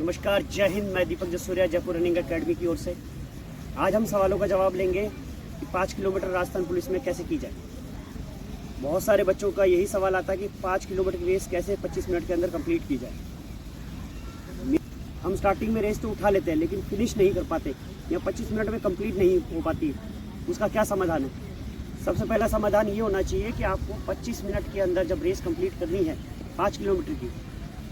नमस्कार, जय हिंद। मैं दीपक जसूरिया, जयपुर रनिंग एकेडमी की ओर से। आज हम सवालों का जवाब लेंगे कि 5 किलोमीटर राजस्थान पुलिस में कैसे की जाए। बहुत सारे बच्चों का यही सवाल आता है कि 5 किलोमीटर की रेस कैसे 25 मिनट के अंदर कंप्लीट की जाए। हम स्टार्टिंग में रेस तो उठा लेते हैं लेकिन फिनिश नहीं कर पाते या 25 मिनट में कंप्लीट नहीं हो पाती। उसका क्या समाधान है? सबसे पहला समाधान ये होना चाहिए कि आपको 25 मिनट के अंदर जब रेस कंप्लीट करनी है 5 किलोमीटर की,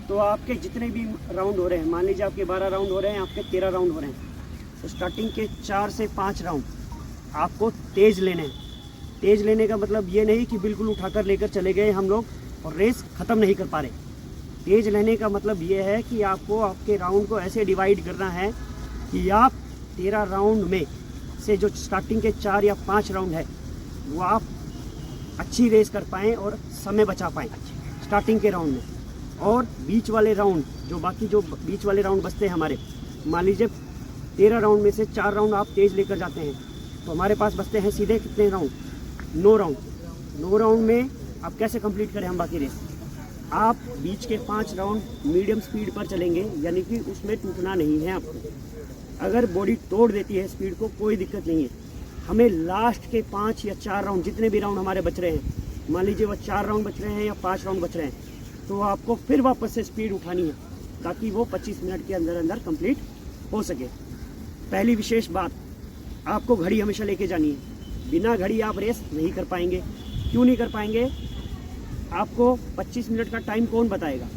तो आपके जितने भी राउंड हो रहे हैं, मान लीजिए आपके 12 राउंड हो रहे हैं, आपके 13 राउंड हो रहे हैं, तो स्टार्टिंग के 4 से 5 राउंड आपको तेज़ लेने हैं। तेज़ लेने का मतलब ये नहीं कि बिल्कुल उठाकर लेकर चले गए हम लोग और रेस ख़त्म नहीं कर पा रहे। तेज़ लेने का मतलब ये है कि आपको आपके राउंड को ऐसे डिवाइड करना है कि आप 13 राउंड में से जो स्टार्टिंग के 4 या 5 राउंड है वो आप अच्छी रेस कर पाएँ और समय बचा पाएँ स्टार्टिंग के राउंड में। और बीच वाले राउंड, जो बाकी जो बीच वाले राउंड बचते हैं हमारे, मान लीजिए 13 राउंड में से 4 राउंड आप तेज़ लेकर जाते हैं, तो हमारे पास बचते हैं सीधे कितने राउंड? 9 राउंड। 9 राउंड में आप कैसे कंप्लीट करें हम बाकी रेस? आप बीच के 5 राउंड मीडियम स्पीड पर चलेंगे, यानी कि उसमें टूटना नहीं है आपको। अगर बॉडी तोड़ देती है स्पीड को, कोई दिक्कत नहीं है। हमें लास्ट के 5 या 4 राउंड, जितने भी राउंड हमारे बच रहे हैं, मान लीजिए वो 4 राउंड बच रहे हैं या 5 राउंड बच रहे हैं, तो आपको फिर वापस से स्पीड उठानी है ताकि वो 25 मिनट के अंदर अंदर कंप्लीट हो सके। पहली विशेष बात, आपको घड़ी हमेशा लेके जानी है। बिना घड़ी आप रेस नहीं कर पाएंगे। क्यों नहीं कर पाएंगे? आपको 25 मिनट का टाइम कौन बताएगा?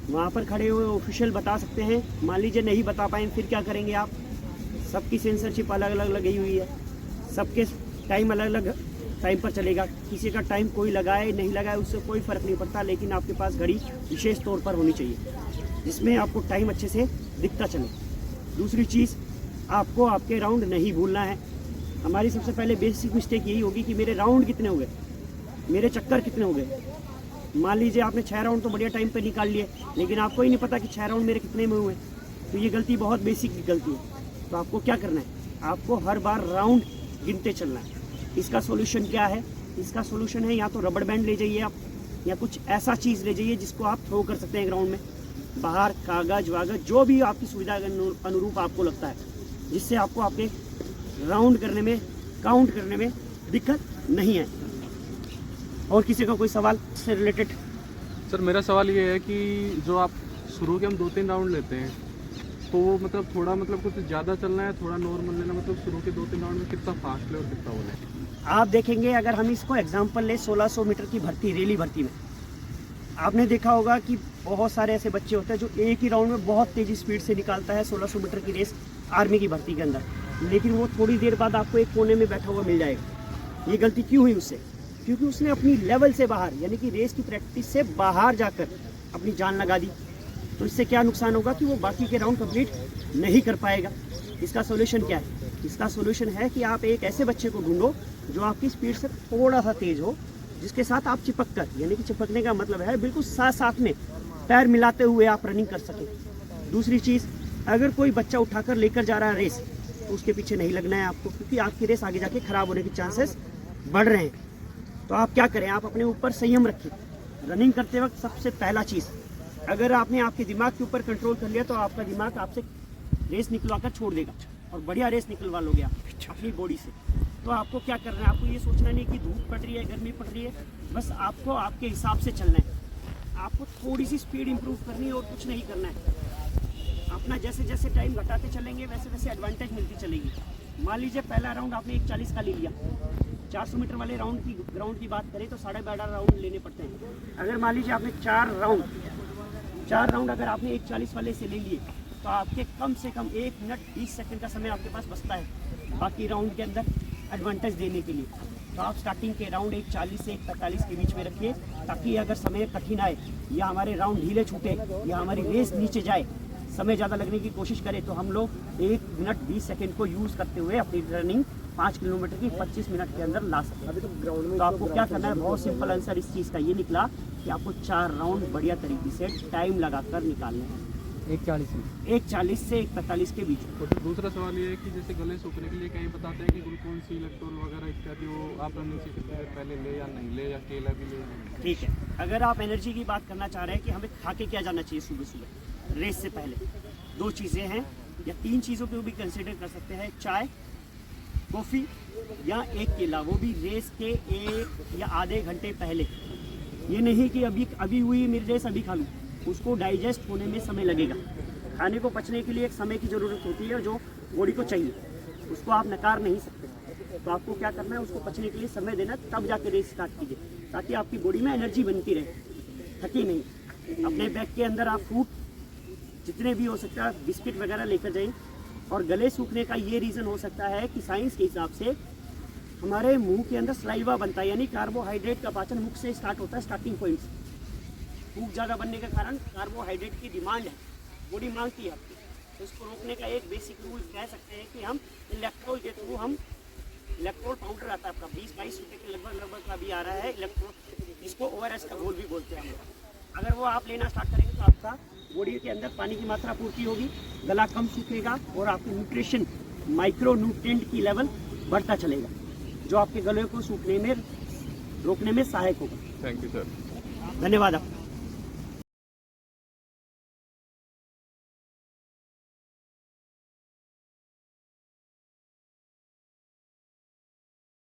वहाँ पर खड़े हुए ऑफिशियल बता सकते हैं। मान लीजिए नहीं बता पाए, फिर क्या करेंगे आप? सबकी सेंसरशिप अलग अलग लगी हुई है, सबके टाइम अलग अलग टाइम पर चलेगा। किसी का टाइम कोई लगाए नहीं लगाए उससे कोई फ़र्क नहीं पड़ता, लेकिन आपके पास घड़ी विशेष तौर पर होनी चाहिए जिसमें आपको टाइम अच्छे से दिखता चले। दूसरी चीज़, आपको आपके राउंड नहीं भूलना है। हमारी सबसे पहले बेसिक मिस्टेक यही होगी कि मेरे राउंड कितने हो गए, मेरे चक्कर कितने हो गए। मान लीजिए आपने 6 राउंड तो बढ़िया टाइम पर निकाल लिए, लेकिन आपको ही नहीं पता कि 6 राउंड मेरे कितने में हुए। तो ये गलती बहुत बेसिक गलती है। तो आपको क्या करना है? आपको हर बार राउंड गिनते चलना है। इसका सॉल्यूशन क्या है? इसका सॉल्यूशन है या तो रबड़ बैंड ले जाइए आप, या कुछ ऐसा चीज़ ले जाइए जिसको आप थ्रो कर सकते हैं ग्राउंड में। बाहर कागज वागज जो भी आपकी सुविधा के अनुरूप आपको लगता है, जिससे आपको आपके राउंड करने में, काउंट करने में दिक्कत नहीं है। और किसी का कोई सवाल इससे रिलेटेड? सर, मेरा सवाल ये है कि जो आप शुरू के हम 2-3 राउंड लेते हैं, तो मतलब थोड़ा मतलब कुछ ज़्यादा चलना है, थोड़ा नॉर्मल लेना, मतलब शुरू के 2-3 राउंड में कितना फास्ट ले और कितना वो ले? आप देखेंगे, अगर हम इसको एग्जांपल ले 1600 मीटर की भर्ती, रेली भर्ती में, आपने देखा होगा कि बहुत सारे ऐसे बच्चे होते हैं जो एक ही राउंड में बहुत तेज़ी स्पीड से निकालता है 1600 मीटर की रेस आर्मी की भर्ती के अंदर, लेकिन वो थोड़ी देर बाद आपको एक कोने में बैठा हुआ मिल जाएगा। ये गलती क्यों हुई उससे? क्योंकि उसने अपनी लेवल से बाहर, यानी कि रेस की प्रैक्टिस से बाहर जाकर अपनी जान लगा दी। तो इससे क्या नुकसान होगा कि वो बाकी के राउंड कंप्लीट नहीं कर पाएगा। इसका सॉल्यूशन क्या है? इसका सॉल्यूशन है कि आप एक ऐसे बच्चे को ढूंढो जो आपकी स्पीड से थोड़ा सा तेज़ हो, जिसके साथ आप चिपक कर, यानी कि चिपकने का मतलब है बिल्कुल साथ साथ में पैर मिलाते हुए आप रनिंग कर सकें। दूसरी चीज़, अगर कोई बच्चा उठाकर लेकर जा रहा है रेस, तो उसके पीछे नहीं लगना है आपको, क्योंकि आपकी रेस आगे जाके ख़राब होने के चांसेस बढ़ रहे हैं। तो आप क्या करें? आप अपने ऊपर संयम रखें। रनिंग करते वक्त सबसे पहला चीज़, अगर आपने आपके दिमाग के ऊपर कंट्रोल कर लिया तो आपका दिमाग आपसे रेस निकलवा कर छोड़ देगा और बढ़िया रेस निकलवा लोगे आप अपनी बॉडी से। तो आपको क्या करना है? आपको ये सोचना नहीं कि धूप पड़ रही है, गर्मी पड़ रही है, बस आपको आपके हिसाब से चलना है। आपको थोड़ी सी स्पीड इंप्रूव करनी है और कुछ नहीं करना है। अपना जैसे जैसे टाइम घटाते चलेंगे वैसे वैसे एडवांटेज मिलती चलेगी। मान लीजिए पहला राउंड आपने 1:40 का ले लिया, 400 मीटर वाले ग्राउंड की बात करें तो 12.5 राउंड लेने पड़ते हैं। अगर मान लीजिए आपने 4 राउंड अगर आपने 1:40 वाले से ले लिए, तो आपके कम से कम 1 मिनट 20 सेकंड का समय आपके पास बचता है बाकी राउंड के अंदर एडवांटेज देने के लिए। तो आप स्टार्टिंग के राउंड 1:40 से 1:45 के बीच में रखिए, ताकि अगर समय कठिन आए या हमारे राउंड ढीले छूटे या हमारी रेस नीचे जाए, समय ज़्यादा लगने की कोशिश करें, तो हम लोग 1 मिनट 20 सेकंड को यूज़ करते हुए अपनी रनिंग 5 किलोमीटर की 25 मिनट के अंदर ला सकते हैं। तो आपको क्या करना है? बहुत सिंपल आंसर इस चीज़ का ये निकला कि आपको 4 राउंड बढ़िया तरीके से टाइम लगाकर निकालने हैं। 1:40 से 1:45 के बीच। तो फिर दूसरा सवाल ये है कि जैसे गले सूखने के लिए कहीं बताते हैं कि ग्लूकोन सी, इलेक्ट्रोल वगैरह इत्यादि, वो आप रनिंग से कितने देर पहले ले या नहीं ले, या केला भी ले? ठीक है, अगर आप एनर्जी की बात करना चाह रहे हैं कि हमें खा के क्या जाना चाहिए सुबह सुबह रेस से पहले, 2 चीज़ें हैं या 3 चीज़ों को भी कंसिडर कर सकते हैं, चाय, कॉफ़ी या एक केला, वो भी रेस के 1 या आधे घंटे पहले। ये नहीं कि अभी हुई मेरी रेस अभी खा लूँ, उसको डाइजेस्ट होने में समय लगेगा। खाने को पचने के लिए एक समय की ज़रूरत होती है जो बॉडी को चाहिए, उसको आप नकार नहीं सकते। तो आपको क्या करना है, उसको पचने के लिए समय देना, तब जाके रेस स्टार्ट कीजिए, ताकि आपकी बॉडी में एनर्जी बनती रहे, थकी नहीं। अपने बैग के अंदर आप फ्रूट जितने भी हो सकता है, बिस्किट वगैरह लेकर जाइए। और गले सूखने का ये रीज़न हो सकता है कि साइंस के हिसाब से हमारे मुंह के अंदर सलाइवा बनता है, यानी कार्बोहाइड्रेट का पाचन मुख से स्टार्ट होता है, स्टार्टिंग पॉइंट से। भूख ज़्यादा बनने के कारण कार्बोहाइड्रेट की डिमांड है, बॉडी मांगती है आपकी। तो इसको रोकने का एक बेसिक रूल कह सकते हैं कि हम इलेक्ट्रोल के थ्रू, हम इलेक्ट्रोल पाउडर आता है आपका 20-22 रुपये के लगभग का भी आ रहा है इलेक्ट्रोल, जिसको ORS का घोल भी बोलते हैं हम लोग। अगर वो आप लेना स्टार्ट करेंगे तो आपका बॉडी के अंदर पानी की मात्रा पूर्ति होगी, गला कम सूखेगा और आपकी न्यूट्रिशन, माइक्रो न्यूट्रिएंट की लेवल बढ़ता चलेगा, जो आपके गले को सूखने में रोकने में सहायक होगा। Thank you sir. धन्यवाद आपका।